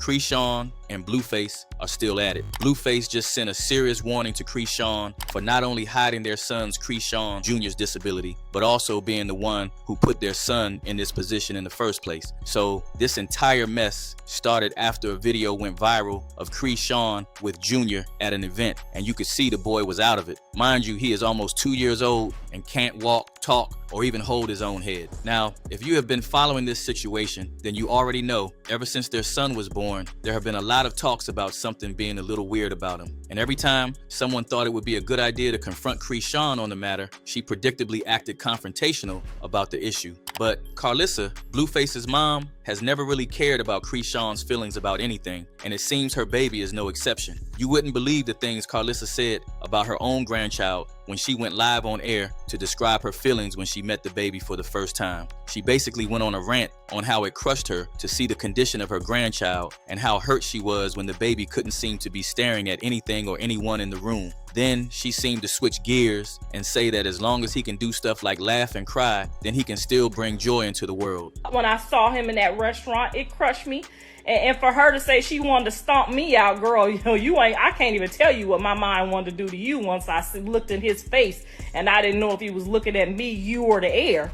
Chrisean and Blueface are still at it. Blueface just sent a serious warning to Chrisean for not only hiding their son's Chrisean Junior's disability, but also being the one who put their son in this position in the first place. So this entire mess started after a video went viral of Chrisean with Junior at an event, and you could see the boy was out of it. Mind you, he is almost 2 years old and can't walk, talk, or even hold his own head. Now, if you have been following this situation, then you already know ever since their son was born, there have been a lot of talks about something being a little weird about him. And every time someone thought it would be a good idea to confront Chrisean on the matter, she predictably acted confrontational about the issue. But Carlissa, Blueface's mom, has never really cared about Chrisean's feelings about anything, and it seems her baby is no exception. You wouldn't believe the things Carlissa said about her own grandchild when she went live on air to describe her feelings when she met the baby for the first time. She basically went on a rant on how it crushed her to see the condition of her grandchild and how hurt she was when the baby couldn't seem to be staring at anything or anyone in the room. Then she seemed to switch gears and say that as long as he can do stuff like laugh and cry, then he can still bring joy into the world. When I saw him in that restaurant, it crushed me. And for her to say she wanted to stomp me out, girl, I can't even tell you what my mind wanted to do to you once I looked in his face and I didn't know if he was looking at me, you, or the air.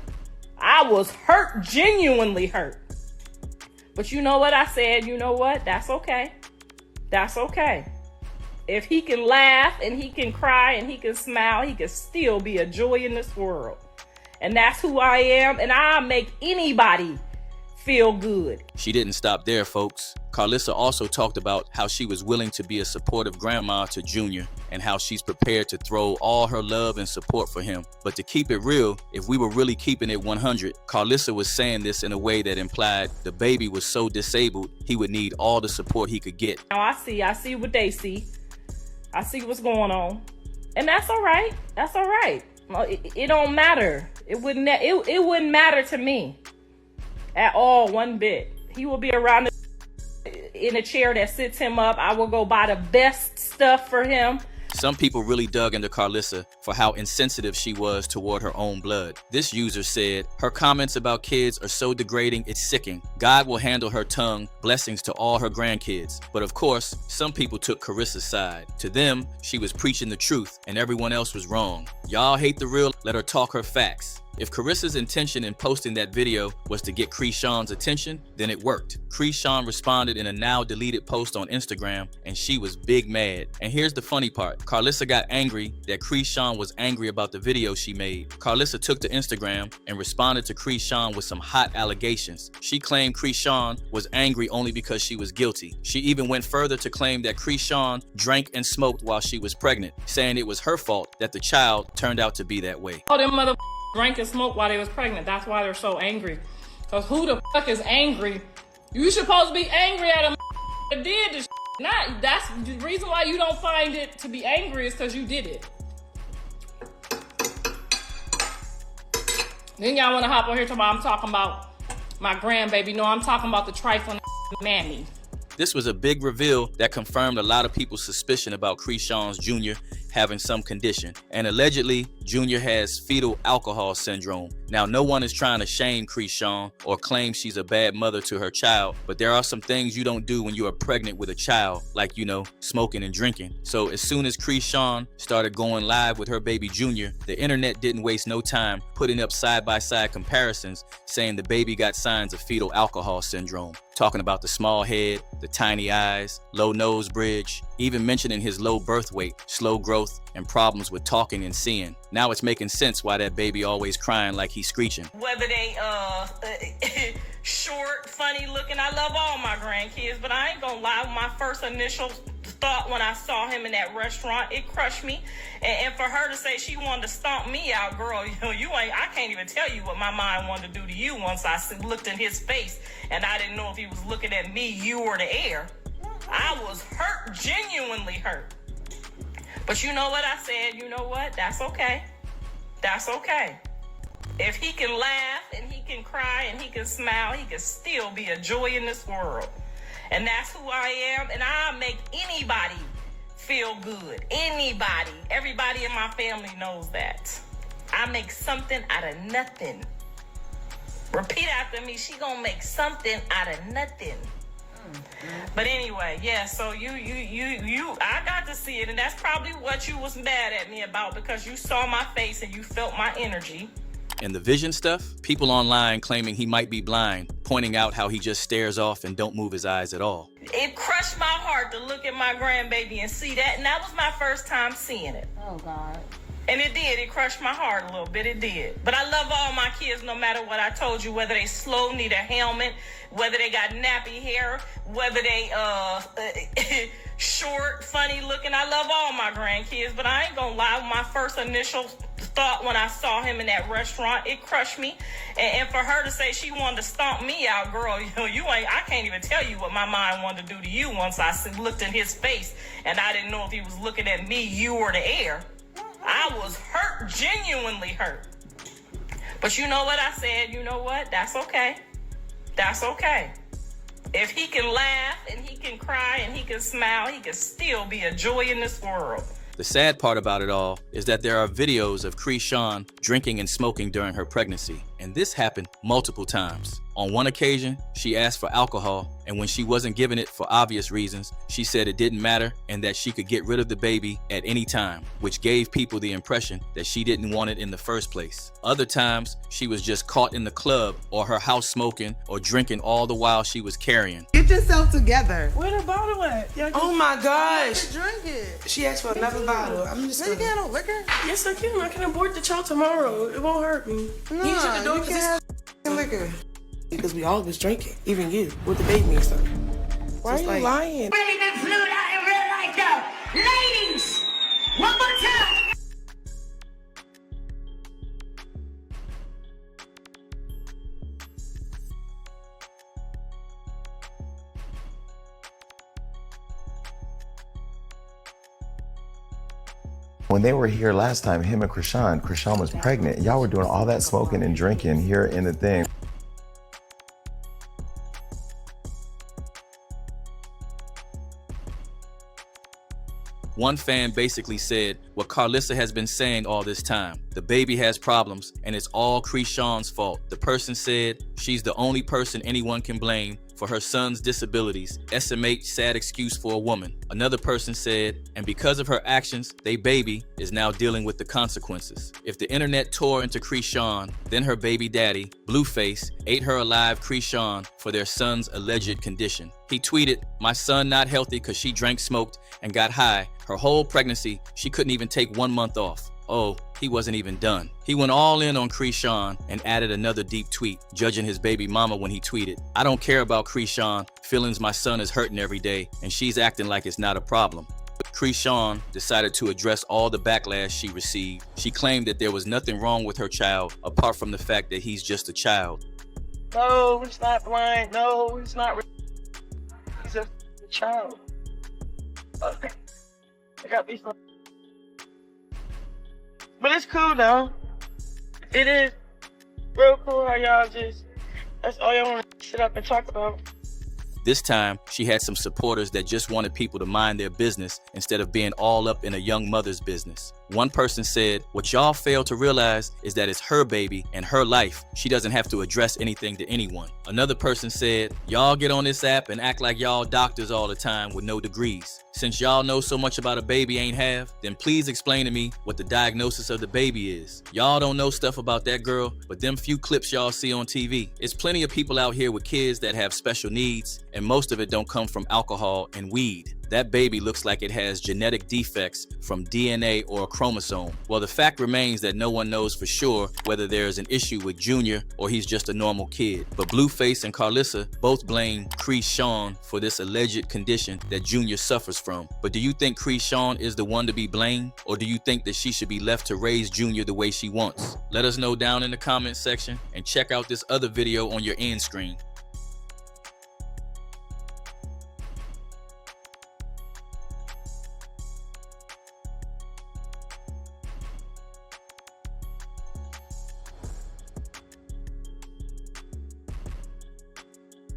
I was hurt, genuinely hurt. But you know what I said? You know what? That's okay. That's okay. If he can laugh and he can cry and he can smile, he can still be a joy in this world. And that's who I am, and I make anybody feel good. She didn't stop there, folks. Carlissa also talked about how she was willing to be a supportive grandma to Junior and how she's prepared to throw all her love and support for him. But to keep it real, if we were really keeping it 100, Carlissa was saying this in a way that implied the baby was so disabled he would need all the support he could get. Now I see what they see. I see what's going on. And that's all right. That's all right. It don't matter. It wouldn't matter to me at all, one bit. He will be around in a chair that sits him up. I will go buy the best stuff for him. Some people really dug into Carlissa for how insensitive she was toward her own blood. This user said, her comments about kids are so degrading, it's sickening. God will handle her tongue, blessings to all her grandkids. But of course, some people took Carissa's side. To them, she was preaching the truth and everyone else was wrong. Y'all hate the real, let her talk her facts. If Carissa's intention in posting that video was to get Chrisean's attention, then it worked. Chrisean responded in a now deleted post on Instagram, and she was big mad. And here's the funny part. Carlissa got angry that Chrisean was angry about the video she made. Carlissa took to Instagram and responded to Chrisean with some hot allegations. She claimed Chrisean was angry only because she was guilty. She even went further to claim that Chrisean drank and smoked while she was pregnant, saying it was her fault that the child turned out to be that way. Oh, them mother drank and smoked while they was pregnant. That's why they're so angry. Because who the fuck is angry? You supposed to be angry at a that did this. Not, that's the reason why you don't find it to be angry is because you did it. Then y'all want to hop on here I'm talking about my grandbaby. No, I'm talking about the trifling mammy. This was a big reveal that confirmed a lot of people's suspicion about Chrisean's Junior having some condition. And allegedly, Junior has fetal alcohol syndrome. Now, no one is trying to shame Chrisean or claim she's a bad mother to her child, but there are some things you don't do when you are pregnant with a child, like, smoking and drinking. So as soon as Chrisean started going live with her baby Junior, the internet didn't waste no time putting up side-by-side comparisons saying the baby got signs of fetal alcohol syndrome. Talking about the small head, the tiny eyes, low nose bridge, even mentioning his low birth weight, slow growth, and problems with talking and seeing. Now it's making sense why that baby always crying like he's screeching. Whether they short, funny looking, I love all my grandkids, but I ain't gonna lie, my first initial thought when I saw him in that restaurant, it crushed me. And for her to say she wanted to stomp me out, girl, I can't even tell you what my mind wanted to do to you once I looked in his face and I didn't know if he was looking at me, you, or the air. I was hurt, genuinely hurt. But you know what I said? You know what? That's okay. That's okay. If he can laugh and he can cry and he can smile, he can still be a joy in this world. And that's who I am. And I make anybody feel good. Anybody. Everybody in my family knows that. I make something out of nothing. Repeat after me. She gonna make something out of nothing. But anyway, yeah, so I got to see it, and that's probably what you was mad at me about, because you saw my face and you felt my energy. And the vision stuff, people online claiming he might be blind, pointing out how he just stares off and don't move his eyes at all. It crushed my heart to look at my grandbaby and see that, and that was my first time seeing it. Oh, God. And it did. It crushed my heart a little bit. It did. But I love all my kids no matter what. I told you, whether they slow, need a helmet, whether they got nappy hair, whether they short, funny looking. I love all my grandkids. But I ain't going to lie. My first initial thought when I saw him in that restaurant, it crushed me. And for her to say she wanted to stomp me out, girl, I can't even tell you what my mind wanted to do to you once I looked in his face and I didn't know if he was looking at me, you, or the air. I was hurt, genuinely hurt. But you know what I said? You know what? That's okay. That's okay. If he can laugh and he can cry and he can smile, he can still be a joy in this world. The sad part about it all is that there are videos of Chrisean drinking and smoking during her pregnancy, and this happened multiple times. On one occasion, she asked for alcohol, and when she wasn't given it for obvious reasons, she said it didn't matter and that she could get rid of the baby at any time, which gave people the impression that she didn't want it in the first place. Other times, she was just caught in the club or her house smoking or drinking all the while she was carrying. Get yourself together. Where the bottle at? Oh my gosh. Drink it. She asked for another bottle. I'm just You can't have liquor? Yes, I can. I can abort the child tomorrow. It won't hurt me. No, You should do it you can't have liquor. because we all was drinking, even you, with the baby and stuff. Why are you lying? Really been flued out in real life though. Ladies, one more time. When they were here last time, him and Chrisean was pregnant. Y'all were doing all that smoking and drinking here in the thing. One fan basically said what Carlissa has been saying all this time. The baby has problems and it's all Chrisean's fault. The person said she's the only person anyone can blame for her son's disabilities. SMH, sad excuse for a woman. Another person said, and because of her actions, they baby is now dealing with the consequences. If the internet tore into Chrisean, then her baby daddy, Blueface, ate her alive Chrisean for their son's alleged condition. He tweeted, "My son not healthy because she drank, smoked, and got high. Her whole pregnancy, she couldn't even take 1 month off." Oh, he wasn't even done. He went all in on Chrisean and added another deep tweet, judging his baby mama when he tweeted, "I don't care about Chrisean. Feelings my son is hurting every day, and she's acting like it's not a problem." Chrisean decided to address all the backlash she received. She claimed that there was nothing wrong with her child apart from the fact that he's just a child. No, he's not blind. No, he's not. He's a child. Okay. I got these. But it's cool though. It is real cool how y'all that's all y'all want to sit up and talk about. This time, she had some supporters that just wanted people to mind their business instead of being all up in a young mother's business. One person said, "What y'all fail to realize is that it's her baby and her life. She doesn't have to address anything to anyone." Another person said, "Y'all get on this app and act like y'all doctors all the time with no degrees. Since y'all know so much about a baby ain't have, then please explain to me what the diagnosis of the baby is. Y'all don't know stuff about that girl, but them few clips y'all see on TV. It's plenty of people out here with kids that have special needs, and most of it don't come from alcohol and weed. That baby looks like it has genetic defects from DNA or a chromosome." Well, the fact remains that no one knows for sure whether there is an issue with Junior or he's just a normal kid. But Blueface and Carlissa both blame Chrisean for this alleged condition that Junior suffers from. But do you think Chrisean is the one to be blamed, or do you think that she should be left to raise Junior the way she wants? Let us know down in the comments section, and check out this other video on your end screen.